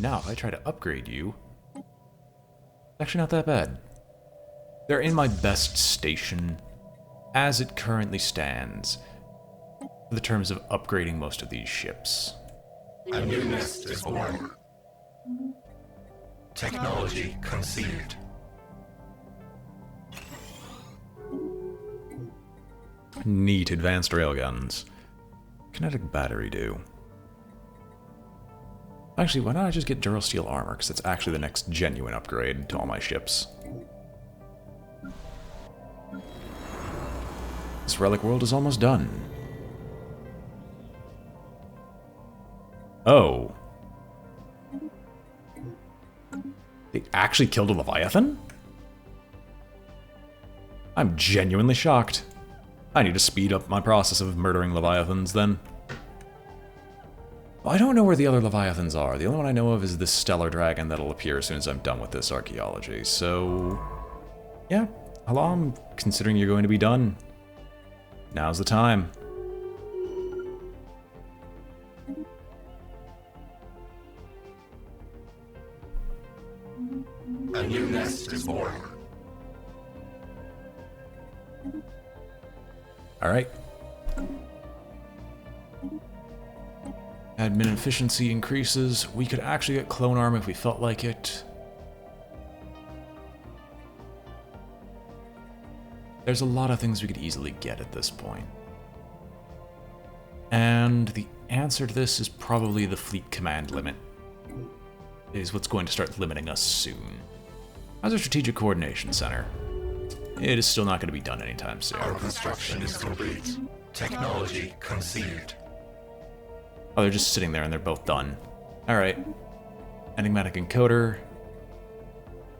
Now, if I try to upgrade you, it's actually not that bad. They're in my best station, as it currently stands, for the terms of upgrading most of these ships. A new nest is born. Technology conceived. Neat advanced railguns. Kinetic battery do. Actually, why not I just get Durasteel armor, because it's actually the next genuine upgrade to all my ships. This relic world is almost done. Oh. They actually killed a Leviathan? I'm genuinely shocked. I need to speed up my process of murdering Leviathans, then. Well, I don't know where the other Leviathans are. The only one I know of is this stellar dragon that'll appear as soon as I'm done with this archaeology. So, yeah. Halam, considering you're going to be done, now's the time. A new nest is born. Alright. Admin efficiency increases. We could actually get clone arm if we felt like it. There's a lot of things we could easily get at this point. And the answer to this is probably the fleet command limit. Is what's going to start limiting us soon. How's our strategic coordination center? It is still not going to be done anytime soon. Our construction is complete. Technology conceived. Oh, they're just sitting there and they're both done. Alright. Enigmatic encoder.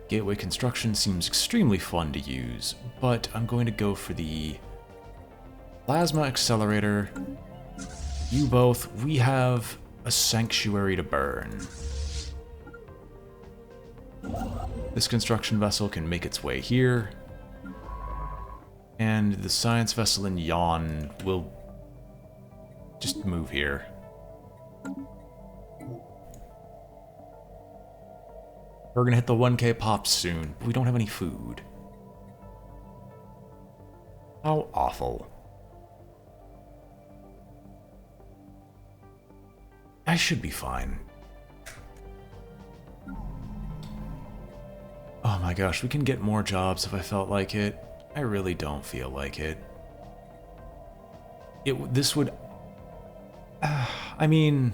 Gateway construction seems extremely fun to use, but I'm going to go for the plasma accelerator. You both, we have a sanctuary to burn. This construction vessel can make its way here. And the science vessel in Yon will just move here. We're gonna hit the 1K pops soon, but we don't have any food. How awful. I should be fine. Oh my gosh, we can get more jobs if I felt like it. I really don't feel like it. This would... I mean...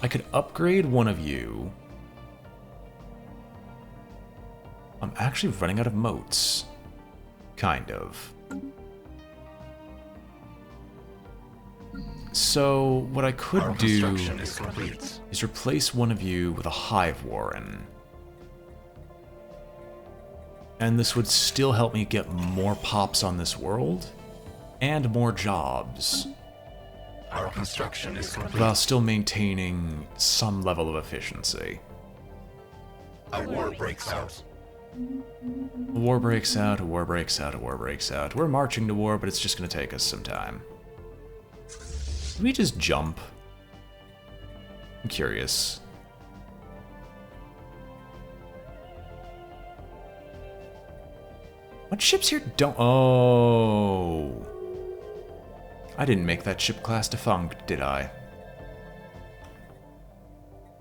I could upgrade one of you. I'm actually running out of moats. Kind of. So, what I could do is replace one of you with a hive warren. And this would still help me get more pops on this world, and more jobs. Our construction is complete. While still maintaining some level of efficiency. A war breaks out. A war breaks out, a war breaks out, a war breaks out. We're marching to war, but it's just going to take us some time. Can we just jump? I'm curious. What ships here don't... Oh. I didn't make that ship class defunct, did I?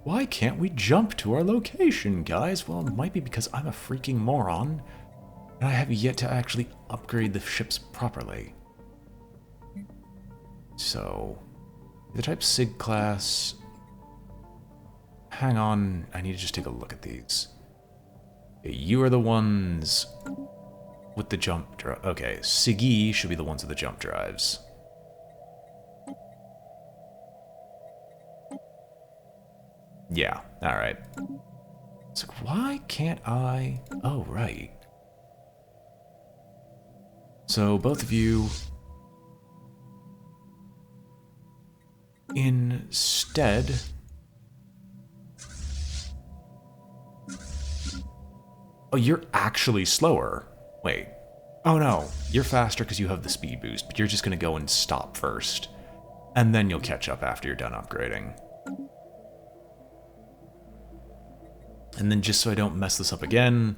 Why can't we jump to our location, guys? Well, it might be because I'm a freaking moron, and I have yet to actually upgrade the ships properly. So, the type SIG class... Hang on, I need to just take a look at these. Okay, you are the ones with the jump drive. Okay, SIGI should be the ones with the jump drives. Yeah, alright. It's like, why can't I... Oh, right. So, both of you... Instead... Oh, you're actually slower. Wait. Oh no, you're faster because you have the speed boost, but you're just gonna go and stop first. And then you'll catch up after you're done upgrading. And then just so I don't mess this up again,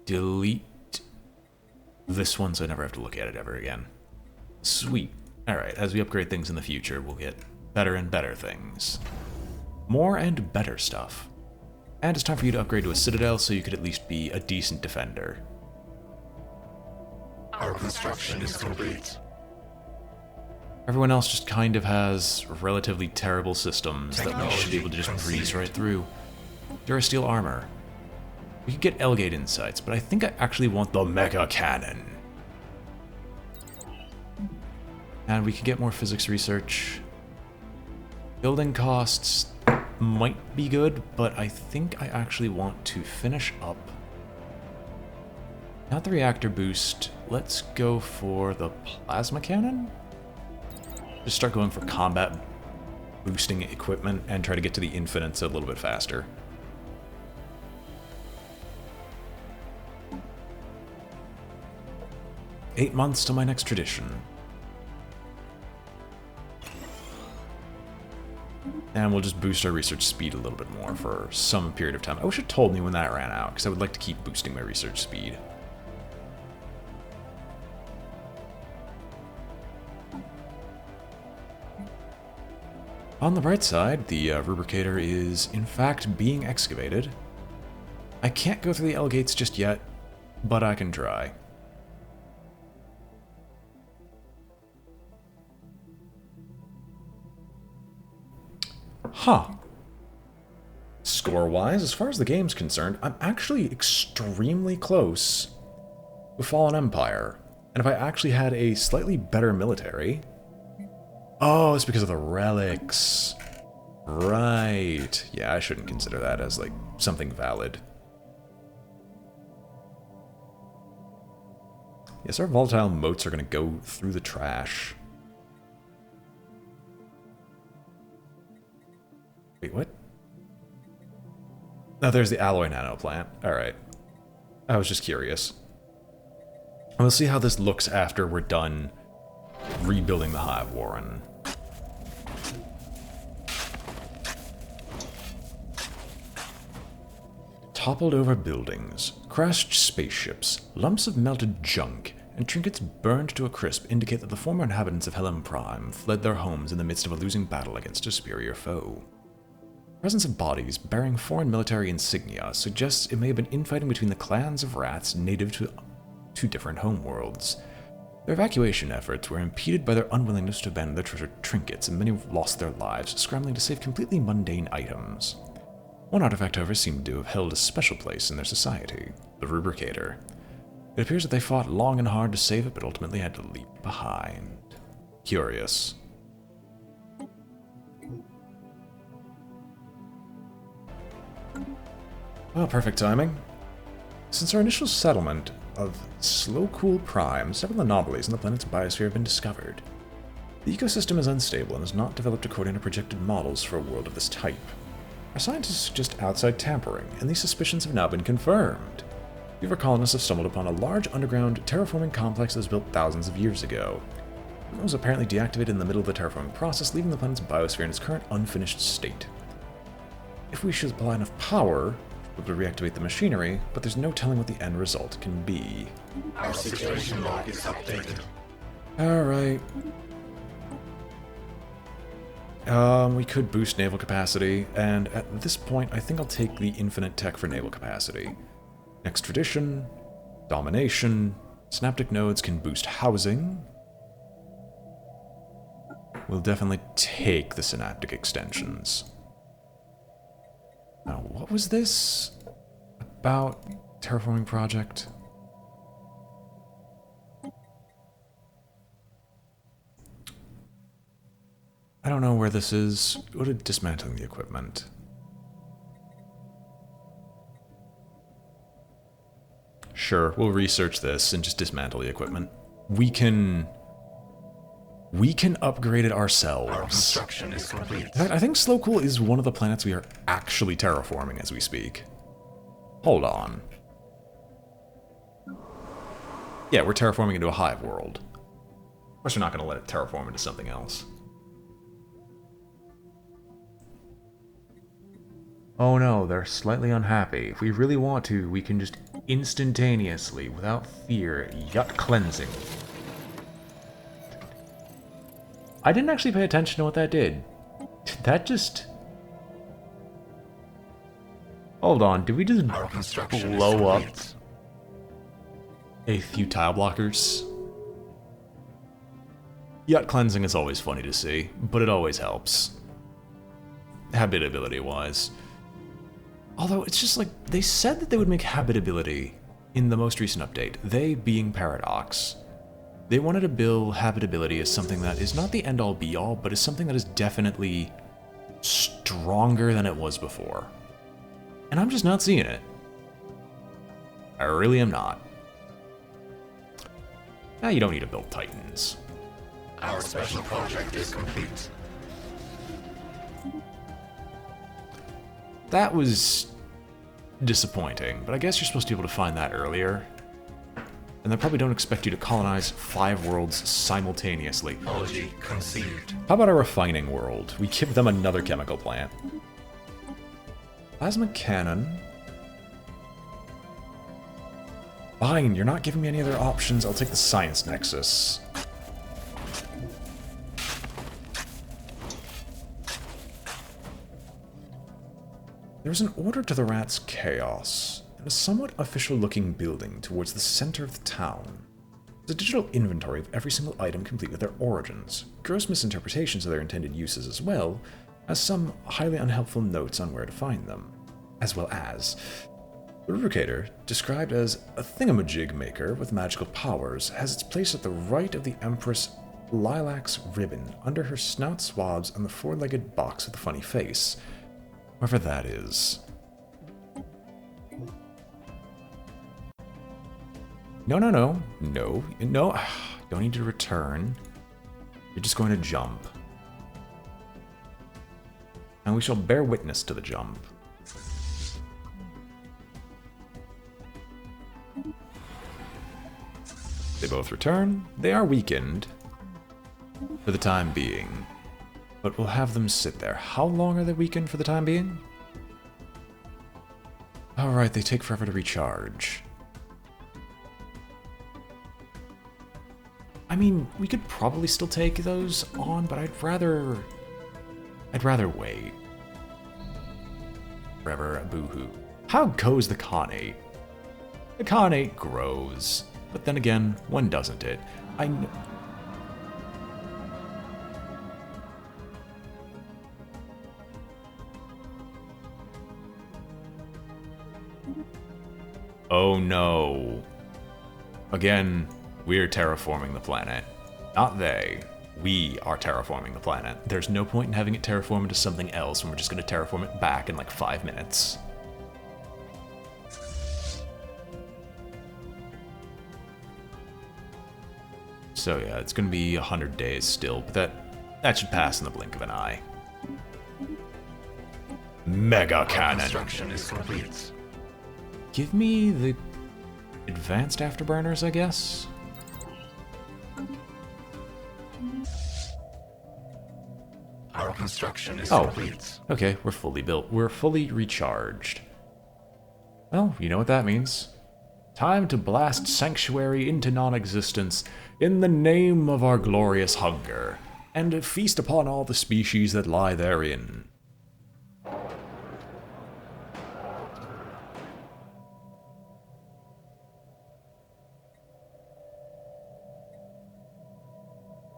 delete this one so I never have to look at it ever again. Sweet. Alright, as we upgrade things in the future, we'll get better and better things. More and better stuff. And it's time for you to upgrade to a citadel so you could at least be a decent defender. Our construction is complete. Everyone else just kind of has relatively terrible systems that we should be able to just breeze right through. Durasteel armor. We could get Elgate insights, but I think I actually want the Mega Cannon. And we could get more physics research. Building costs might be good, but I think I actually want to finish up. Not the reactor boost. Let's go for the plasma cannon? Just start going for combat boosting equipment and try to get to the infinites a little bit faster. Eight months to my next tradition. And we'll just boost our research speed a little bit more for some period of time. I wish it told me when that ran out, because I would like to keep boosting my research speed. On the bright side, the rubricator is in fact being excavated. I can't go through the L gates just yet, but I can try. Huh. Score-wise, as far as the game's concerned, I'm actually extremely close to Fallen Empire. And if I actually had a slightly better military... Oh, it's because of the relics. Right. Yeah, I shouldn't consider that as, like, something valid. Yes, our volatile motes are going to go through the trash. Wait, what? Oh, there's the alloy nano plant. Alright. I was just curious. We'll see how this looks after we're done rebuilding the Hive Warren. Toppled over buildings, crashed spaceships, lumps of melted junk, and trinkets burned to a crisp indicate that the former inhabitants of Helm Prime fled their homes in the midst of a losing battle against a superior foe. The presence of bodies bearing foreign military insignia suggests it may have been infighting between the clans of rats native to two different homeworlds. Their evacuation efforts were impeded by their unwillingness to abandon their treasured trinkets, and many lost their lives scrambling to save completely mundane items. One artifact, however, seemed to have held a special place in their society, the Rubricator. It appears that they fought long and hard to save it, but ultimately had to leave behind. Curious. Well, perfect timing. Since our initial settlement of Slow Cool Prime, several anomalies in the planet's biosphere have been discovered. The ecosystem is unstable and has not developed according to projected models for a world of this type. Our scientists suggest outside tampering, and these suspicions have now been confirmed. Weaver colonists have stumbled upon a large underground terraforming complex that was built thousands of years ago. It was apparently deactivated in the middle of the terraforming process, leaving the planet's biosphere in its current unfinished state. If we should apply enough power, we'll be able to reactivate the machinery, but there's no telling what the end result can be. Our situation log is updated. Alright. We could boost naval capacity, and at this point, I think I'll take the infinite tech for naval capacity. Next tradition, domination, synaptic nodes can boost housing. We'll definitely take the synaptic extensions. Now, what was this about terraforming project? I don't know where this is. Go to dismantling the equipment. Sure, we'll research this and just dismantle the equipment. We can upgrade it ourselves. Our construction is complete. In fact, I think Slow Cool is one of the planets we are actually terraforming as we speak. Hold on. Yeah, we're terraforming into a hive world. Of course, we're not going to let it terraform into something else. Oh no, they're slightly unhappy. If we really want to, we can just instantaneously, without fear, yacht cleansing. I didn't actually pay attention to what that did. Did that just... Hold on, did we just blow up a few tile blockers? Yacht cleansing is always funny to see, but it always helps. Habitability-wise. Although, it's just like, they said that they would make habitability in the most recent update, they being Paradox. They wanted to bill habitability as something that is not the end-all be-all, but is something that is definitely stronger than it was before. And I'm just not seeing it. I really am not. Now you don't need to build Titans. Our special project is complete. That was disappointing, but I guess you're supposed to be able to find that earlier. And they probably don't expect you to colonize 5 worlds simultaneously. Technology conceived. How about a refining world? We give them another chemical plant. Plasma cannon. Fine, you're not giving me any other options. I'll take the science nexus. There's an order to the rat's chaos, and a somewhat official-looking building towards the center of the town. There's a digital inventory of every single item complete with their origins, gross misinterpretations of their intended uses as well as some highly unhelpful notes on where to find them, as well as the rubricator, described as a thingamajig maker with magical powers, has its place at the right of the Empress Lilac's ribbon, under her snout swabs and the 4-legged box with the funny face. Whoever that is. No. Don't need to return. You're just going to jump. And we shall bear witness to the jump. They both return. They are weakened. For the time being. But we'll have them sit there. How long are they weakened for the time being? Alright, they take forever to recharge. I mean, we could probably still take those on, but I'd rather wait. Forever, boo-hoo. How goes the Khanate? The Khanate grows. But then again, when doesn't it? Oh no. Again, we're terraforming the planet. Not they. We are terraforming the planet. There's no point in having it terraform into something else when we're just going to terraform it back in like 5 minutes. So yeah, it's going to be 100 days still, but that should pass in the blink of an eye. Mega cannon. Construction is complete. Give me the advanced afterburners, I guess? Our construction is complete. Okay, we're fully built. We're fully recharged. Well, you know what that means. Time to blast Sanctuary into non-existence in the name of our glorious hunger, and feast upon all the species that lie therein.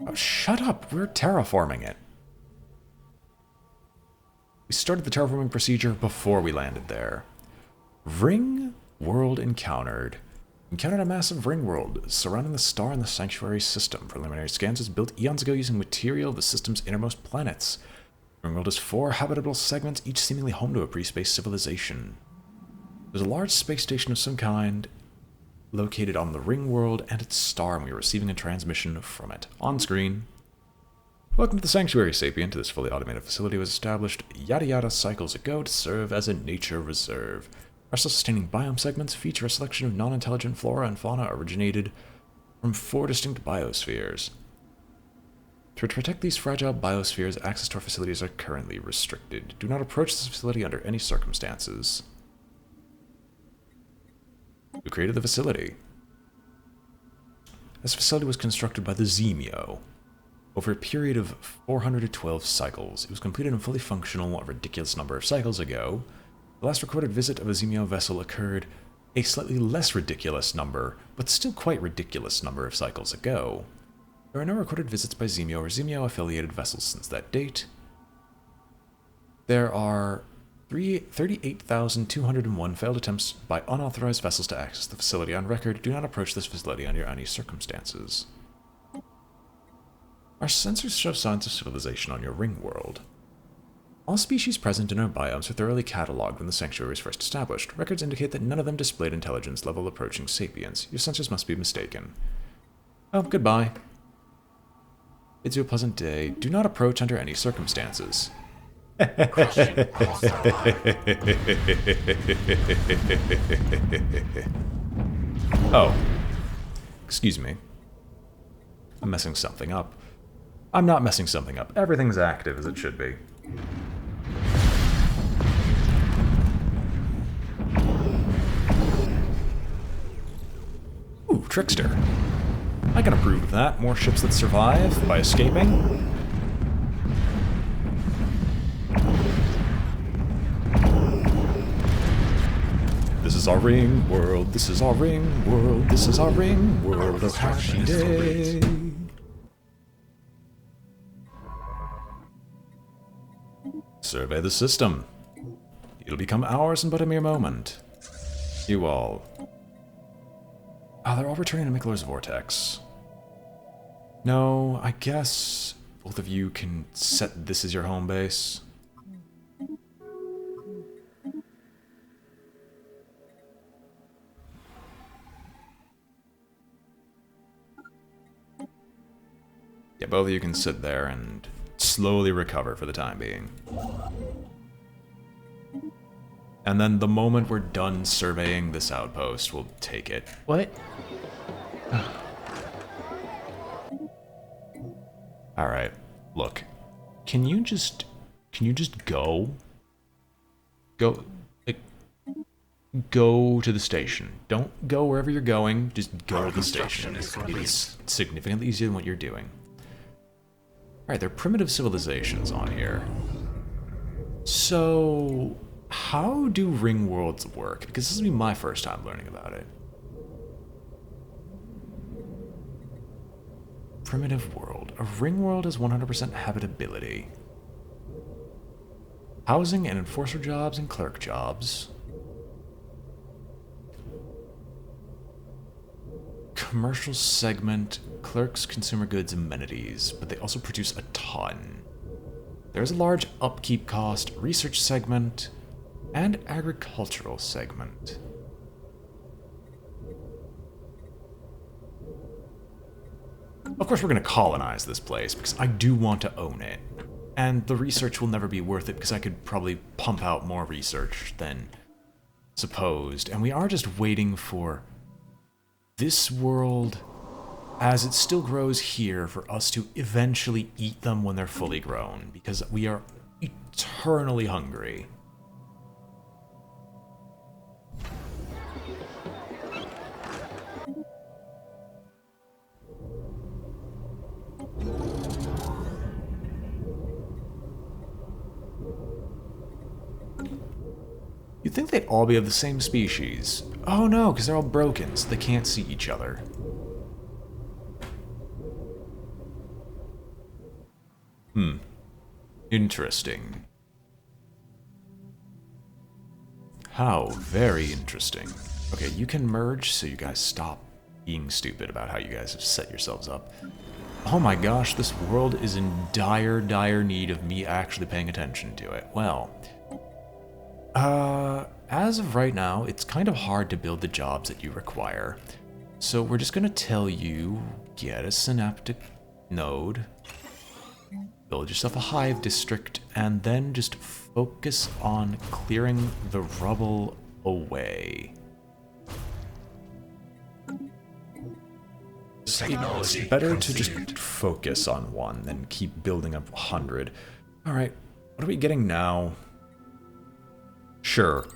Oh, shut up! We're terraforming it. We started the terraforming procedure before we landed there. Ring world encountered. Encountered a massive ring world surrounding the star in the Sanctuary system. Preliminary scans was built eons ago using material of the system's innermost planets. Ring world has 4 habitable segments, each seemingly home to a pre-space civilization. There's a large space station of some kind located on the ring world and its star, and we are receiving a transmission from it. On screen. Welcome to the Sanctuary, Sapient. This fully automated facility was established yada yada cycles ago to serve as a nature reserve. Our self-sustaining biome segments feature a selection of non-intelligent flora and fauna originated from 4 distinct biospheres. To protect these fragile biospheres, access to our facilities are currently restricted. Do not approach this facility under any circumstances. Who created the facility? This facility was constructed by the Zemio. Over a period of 412 cycles, it was completed and fully functional a ridiculous number of cycles ago. The last recorded visit of a Zemio vessel occurred a slightly less ridiculous number, but still quite ridiculous number of cycles ago. There are no recorded visits by Zemio or Zemio-affiliated vessels since that date. There are 38,201 failed attempts by unauthorized vessels to access the facility on record. Do not approach this facility under any circumstances. Our sensors show signs of civilization on your ring world. All species present in our biomes are thoroughly catalogued when the sanctuary was first established. Records indicate that none of them displayed intelligence level approaching sapience. Your sensors must be mistaken. Oh, goodbye. Bids you a pleasant day. Do not approach under any circumstances. Oh. Excuse me. I'm messing something up. I'm not messing something up. Everything's active as it should be. Ooh, Trickster. I can approve of that. More ships that survive by escaping. This is our ring world. This is our ring world. This is our ring world of happy day. Survey the system. It'll become ours in but a mere moment. You all. Ah, they're all returning to Miklar's vortex. No, I guess both of you can set this as your home base. Yeah, both of you can sit there and slowly recover for the time being. And then the moment we're done surveying this outpost, we'll take it. What? Alright, look. Can you just go? Go, like, go to the station. Don't go wherever you're going, just go to the station. It's significantly easier than what you're doing. Alright, there are primitive civilizations on here. So, how do ring worlds work? Because this will be my first time learning about it. Primitive world. A ring world has 100% habitability. Housing and enforcer jobs and clerk jobs. Commercial segment, clerks, consumer goods, amenities, but they also produce a ton. There's a large upkeep cost, research segment, and agricultural segment. Of course, we're going to colonize this place because I do want to own it. And the research will never be worth it because I could probably pump out more research than supposed. And we are just waiting for this world, as it still grows here, for us to eventually eat them when they're fully grown, because we are eternally hungry. You'd think they'd all be of the same species. Oh no, because they're all broken, so they can't see each other. Interesting. How very interesting. Okay, you can merge so you guys stop being stupid about how you guys have set yourselves up. Oh my gosh, this world is in dire, dire need of me actually paying attention to it. Well, as of right now, it's kind of hard to build the jobs that you require. So we're just gonna tell you, get a synaptic node, build yourself a hive district, and then just focus on clearing the rubble away. Technology better to just conceived. focus on one than keep building up 100. Alright, what are we getting now? Sure.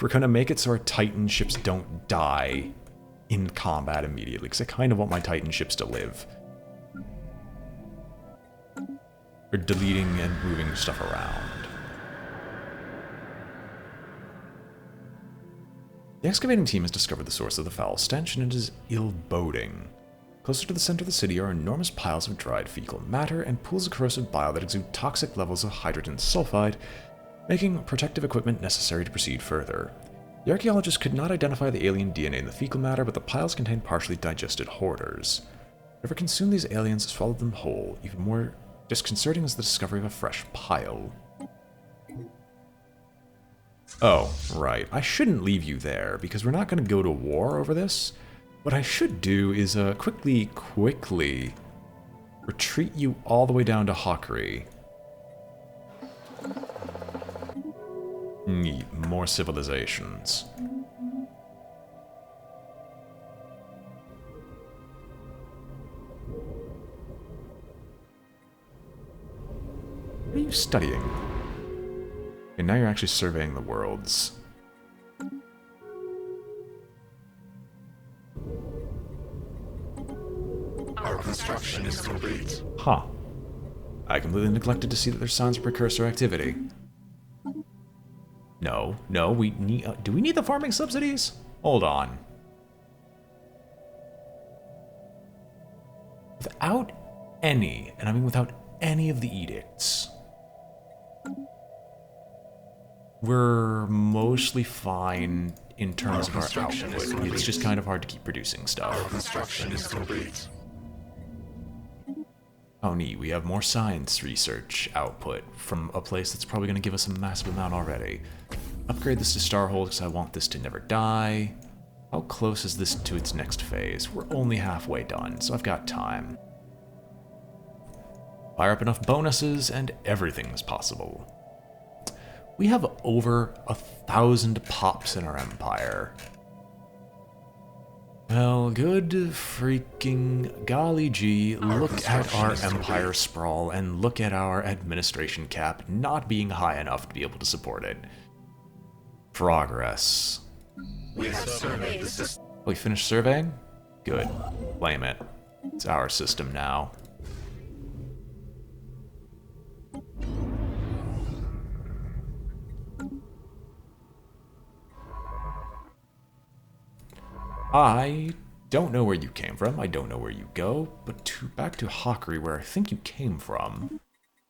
We're gonna make it so our Titan ships don't die in combat immediately, because I kind of want my Titan ships to live. We're deleting and moving stuff around. The excavating team has discovered the source of the foul stench, and it is ill-boding. Closer to the center of the city are enormous piles of dried fecal matter and pools of corrosive bile that exude toxic levels of hydrogen sulfide, making protective equipment necessary to proceed further. The archaeologists could not identify the alien DNA in the fecal matter, but the piles contained partially digested hoarders. Whatever consumed these aliens swallowed them whole. Even more disconcerting is the discovery of a fresh pile. Oh, right. I shouldn't leave you there, because we're not going to go to war over this. What I should do is quickly retreat you all the way down to Hawkery. Neat. More civilizations. What are you studying? Okay, now you're actually surveying the worlds. Our construction is complete. Huh. I completely neglected to see that there's signs of precursor activity. No, we need... do we need the farming subsidies? Hold on. Without any, and I mean without any of the edicts, we're mostly fine in terms of our construction is output. complete. It's just kind of hard to keep producing Our stuff. construction is complete. Oh neat, we have more science research output from a place that's probably going to give us a massive amount already. Upgrade this to Starhold because I want this to never die. How close is this to its next phase? We're only halfway done, so I've got time. Fire up enough bonuses and everything's possible. We have over 1,000 pops in our empire. Well, good freaking golly gee, look at our empire sprawl and look at our administration cap not being high enough to be able to support it. Progress. We have surveyed the system. We finished surveying? Good. Blame it. It's our system now. I don't know where you came from, I don't know where you go, but back to Hawkery, where I think you came from.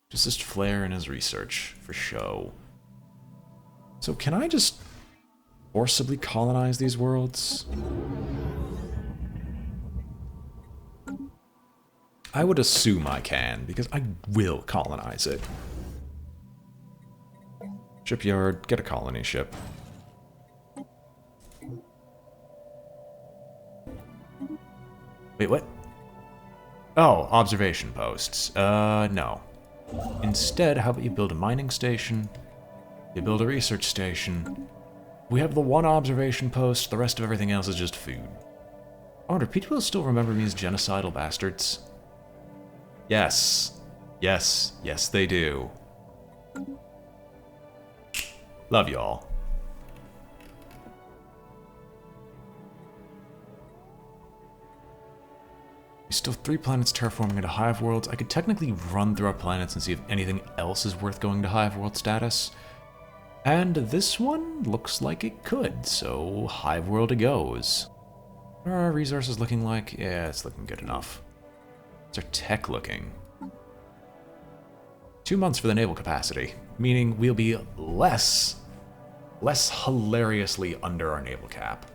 Just Flare and his research, for show. So can I just forcibly colonize these worlds? I would assume I can, because I will colonize it. Shipyard, get a colony ship. Wait, what? Oh, observation posts. No. Instead, how about you build a mining station? You build a research station. We have the one observation post, the rest of everything else is just food. I wonder, people still remember me as genocidal bastards? Yes. Yes. Yes, they do. Love y'all. We still have 3 planets terraforming into Hive worlds. I could technically run through our planets and see if anything else is worth going to Hive world status. And this one looks like it could, so Hive world it goes. What are our resources looking like? Yeah, it's looking good enough. What's our tech looking? 2 months for the naval capacity, meaning we'll be less hilariously under our naval cap.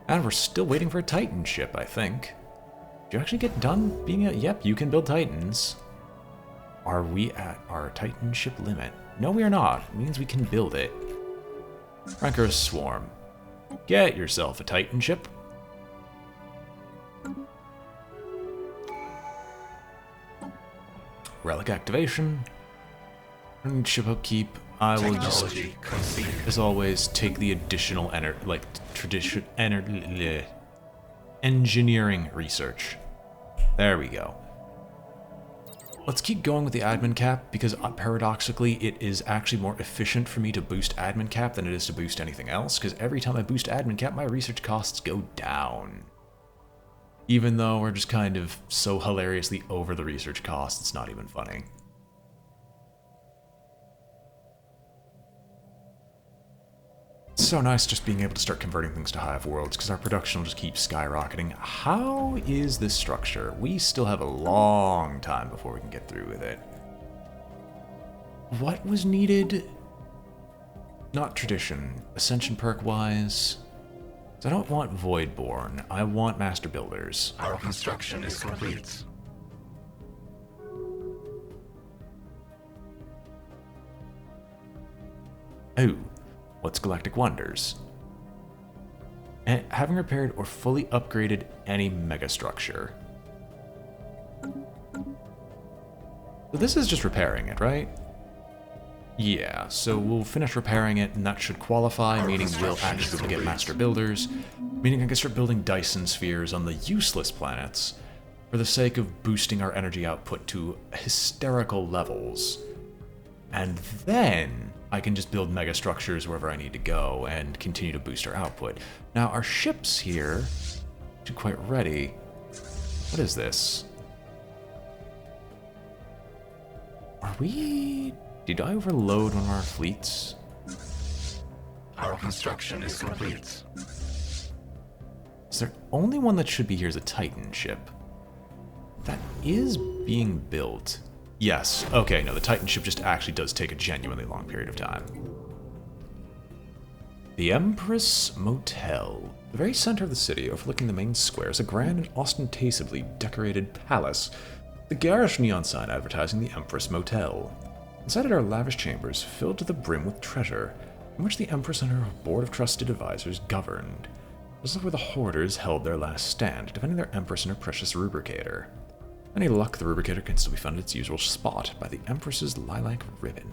And we're still waiting for a Titan ship, I think. Did you actually get done being a... Yep, you can build Titans. Are we at our Titan ship limit? No, we are not. It means we can build it. Rancor's Swarm. Get yourself a Titan ship. Relic activation. I don't need ship upkeep. I will just, Technology conceived. as always, take the additional engineering research. There we go. Let's keep going with the admin cap, because paradoxically it is actually more efficient for me to boost admin cap than it is to boost anything else, because every time I boost admin cap, my research costs go down. Even though we're just kind of so hilariously over the research costs, it's not even funny. It's so nice just being able to start converting things to Hive Worlds, because our production will just keep skyrocketing. How is this structure? We still have a long time before we can get through with it. What was needed? Not tradition. Ascension perk-wise. I don't want Voidborn. I want Master Builders. Our construction is complete. Oh. What's Galactic Wonders? And having repaired or fully upgraded any megastructure. So this is just repairing it, right? Yeah, so we'll finish repairing it, and that should qualify, meaning we'll actually get Master Builders, meaning I can start building Dyson spheres on the useless planets for the sake of boosting our energy output to hysterical levels. And then I can just build megastructures wherever I need to go and continue to boost our output. Now, our ships here are quite ready. What is this? Are we... Did I overload one of our fleets? Our construction is complete. Is there only one that should be here is a Titan ship? That is being built. Yes. Okay, no, the Titan ship just actually does take a genuinely long period of time. The Empress Motel. The very center of the city, overlooking the main square, is a grand and ostentatiously decorated palace. The garish neon sign advertising the Empress Motel. Inside it are lavish chambers filled to the brim with treasure, in which the Empress and her board of trusted advisors governed. This is where the hoarders held their last stand, defending their Empress and her precious rubricator. Any luck, the rubricator can still be found at its usual spot, by the Empress's lilac ribbon.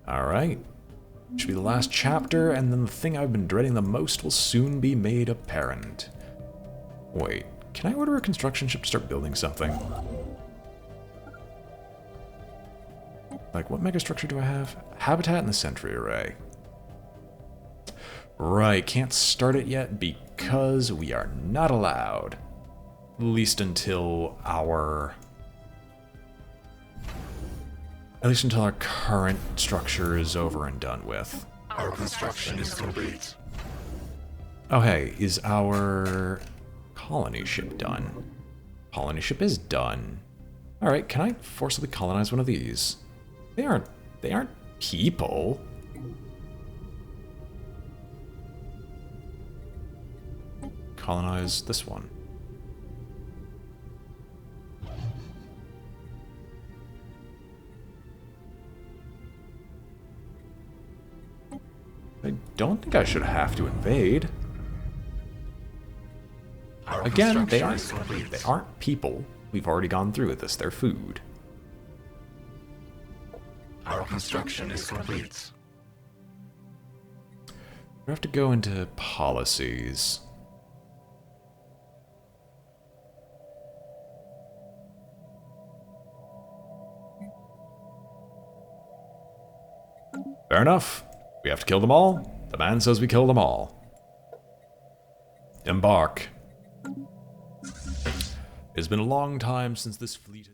Alright. Should be the last chapter, and then the thing I've been dreading the most will soon be made apparent. Wait, can I order a construction ship to start building something? Like, what megastructure do I have? Habitat and the Sentry Array. Right, can't start it yet because we are not allowed. At least until our... At least until our current structure is over and done with. Our construction is complete. Oh hey, is our colony ship done? Colony ship is done. Alright, can I forcibly colonize one of these? They aren't people. Colonize this one. I don't think I should have to invade. Our Again, they construction is complete. aren't people. We've already gone through with this. They're food. Our construction is complete. We have to go into policies. Fair enough. We have to kill them all. The man says we kill them all. Embark. It's been a long time since this fleet...